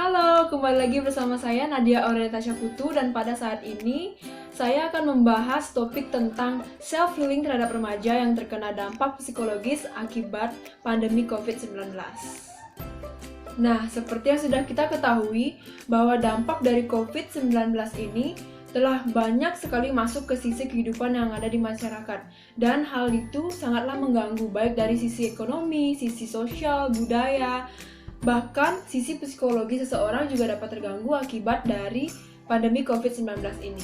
Halo, kembali lagi bersama saya Nadia Aurelita Putu dan pada saat ini saya akan membahas topik tentang self-healing terhadap remaja yang terkena dampak psikologis akibat pandemi COVID-19. Nah, seperti yang sudah kita ketahui bahwa dampak dari COVID-19 ini telah banyak sekali masuk ke sisi kehidupan yang ada di masyarakat dan hal itu sangatlah mengganggu baik dari sisi ekonomi, sisi sosial, budaya, bahkan sisi psikologi seseorang juga dapat terganggu akibat dari pandemi COVID-19 ini.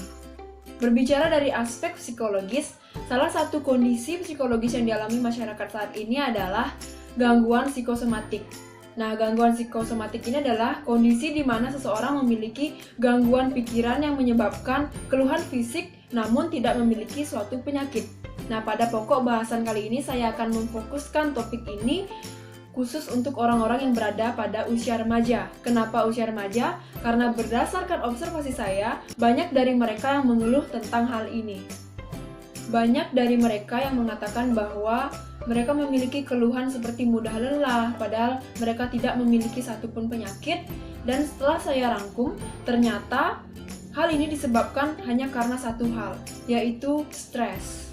Berbicara dari aspek psikologis, salah satu kondisi psikologis yang dialami masyarakat saat ini adalah gangguan psikosomatik. Nah, gangguan psikosomatik ini adalah kondisi di mana seseorang memiliki gangguan pikiran yang menyebabkan keluhan fisik namun tidak memiliki suatu penyakit. Nah, pada pokok bahasan kali ini saya akan memfokuskan topik ini khusus untuk orang-orang yang berada pada usia remaja. Kenapa usia remaja? Karena berdasarkan observasi saya, banyak dari mereka yang mengeluh tentang hal ini. Banyak dari mereka yang mengatakan bahwa mereka memiliki keluhan seperti mudah lelah, padahal mereka tidak memiliki satupun penyakit. Dan setelah saya rangkum, ternyata hal ini disebabkan hanya karena satu hal, yaitu stres.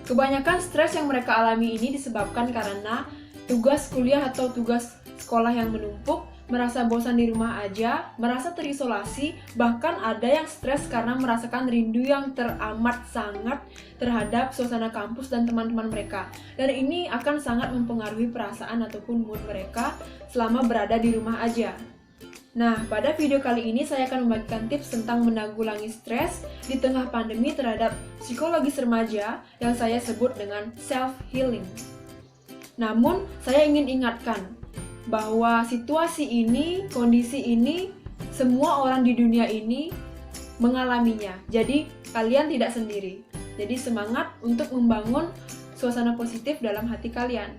Kebanyakan stres yang mereka alami ini disebabkan karena tugas kuliah atau tugas sekolah yang menumpuk, merasa bosan di rumah aja, merasa terisolasi, bahkan ada yang stres karena merasakan rindu yang teramat sangat terhadap suasana kampus dan teman-teman mereka. Dan ini akan sangat mempengaruhi perasaan ataupun mood mereka selama berada di rumah aja. Nah, pada video kali ini saya akan membagikan tips tentang menanggulangi stres di tengah pandemi terhadap psikologis remaja yang saya sebut dengan self-healing. Namun, saya ingin ingatkan bahwa situasi ini, kondisi ini, semua orang di dunia ini mengalaminya. Jadi, kalian tidak sendiri. Jadi, semangat untuk membangun suasana positif dalam hati kalian.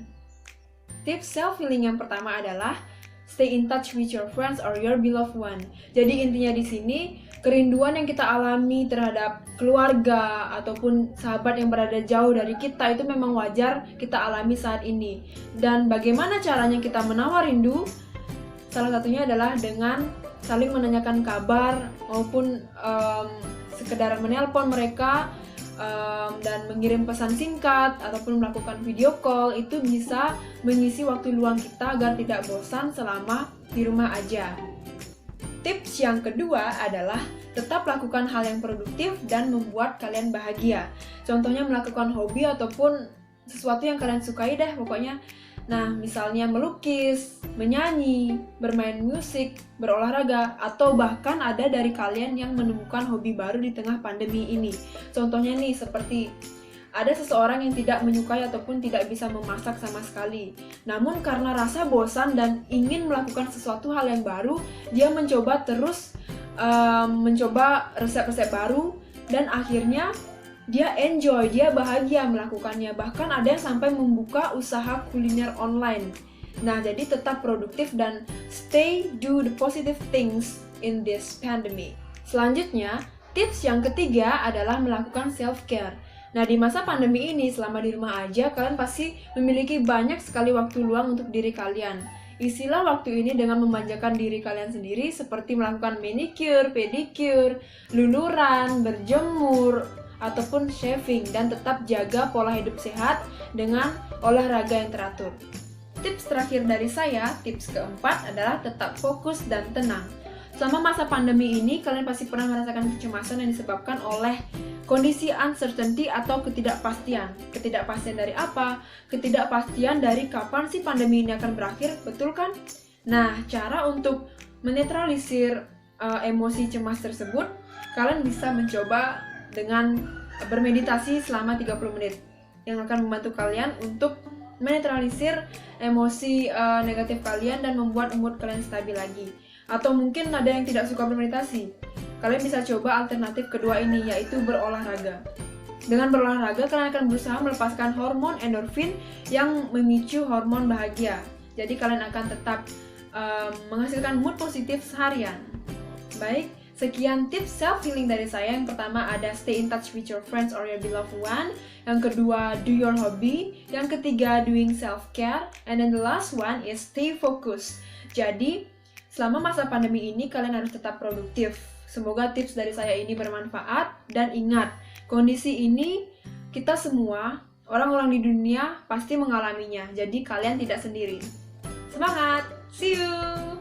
Tips self-healing yang pertama adalah stay in touch with your friends or your beloved one. Jadi, intinya di sini, kerinduan yang kita alami terhadap keluarga ataupun sahabat yang berada jauh dari kita itu memang wajar kita alami saat ini. Dan bagaimana caranya kita menawar rindu? Salah satunya adalah dengan saling menanyakan kabar maupun sekedar menelpon mereka dan mengirim pesan singkat ataupun melakukan video call. Itu bisa mengisi waktu luang kita agar tidak bosan selama di rumah aja. Tips yang kedua adalah tetap lakukan hal yang produktif dan membuat kalian bahagia. Contohnya melakukan hobi ataupun sesuatu yang kalian sukai deh pokoknya. Nah, misalnya melukis, menyanyi, bermain musik, berolahraga, atau bahkan ada dari kalian yang menemukan hobi baru di tengah pandemi ini. Contohnya nih, seperti ada seseorang yang tidak menyukai ataupun tidak bisa memasak sama sekali. Namun karena rasa bosan dan ingin melakukan sesuatu hal yang baru, dia mencoba terus mencoba resep-resep baru dan akhirnya dia enjoy, dia bahagia melakukannya. Bahkan ada yang sampai membuka usaha kuliner online. Nah, jadi tetap produktif dan do the positive things in this pandemic. Selanjutnya, tips yang ketiga adalah melakukan self-care. Nah, di masa pandemi ini, selama di rumah aja, kalian pasti memiliki banyak sekali waktu luang untuk diri kalian. Isilah waktu ini dengan memanjakan diri kalian sendiri seperti melakukan manicure, pedicure, luluran, berjemur, ataupun shaving, dan tetap jaga pola hidup sehat dengan olahraga yang teratur. Tips terakhir dari saya, tips keempat adalah tetap fokus dan tenang. Selama masa pandemi ini, kalian pasti pernah merasakan kecemasan yang disebabkan oleh kondisi uncertainty atau ketidakpastian. Ketidakpastian dari apa? Ketidakpastian dari kapan sih pandemi ini akan berakhir, betul kan? Nah, cara untuk menetralisir emosi cemas tersebut, kalian bisa mencoba dengan bermeditasi selama 30 menit yang akan membantu kalian untuk menetralisir emosi negatif kalian dan membuat mood kalian stabil lagi. Atau mungkin ada yang tidak suka bermeditasi, kalian bisa coba alternatif kedua ini, yaitu berolahraga. Dengan berolahraga, kalian akan berusaha melepaskan hormon endorfin yang memicu hormon bahagia. Jadi kalian akan tetap menghasilkan mood positif seharian. Baik, sekian tips self-healing dari saya. Yang pertama ada stay in touch with your friends or your beloved one. Yang kedua, do your hobby. Yang ketiga, doing self-care. And then the last one is stay focused. Jadi, Selama masa pandemi ini kalian harus tetap produktif. Semoga tips dari saya ini bermanfaat, dan ingat, kondisi ini kita semua, orang-orang di dunia pasti mengalaminya. Jadi kalian tidak sendiri. Semangat! See you!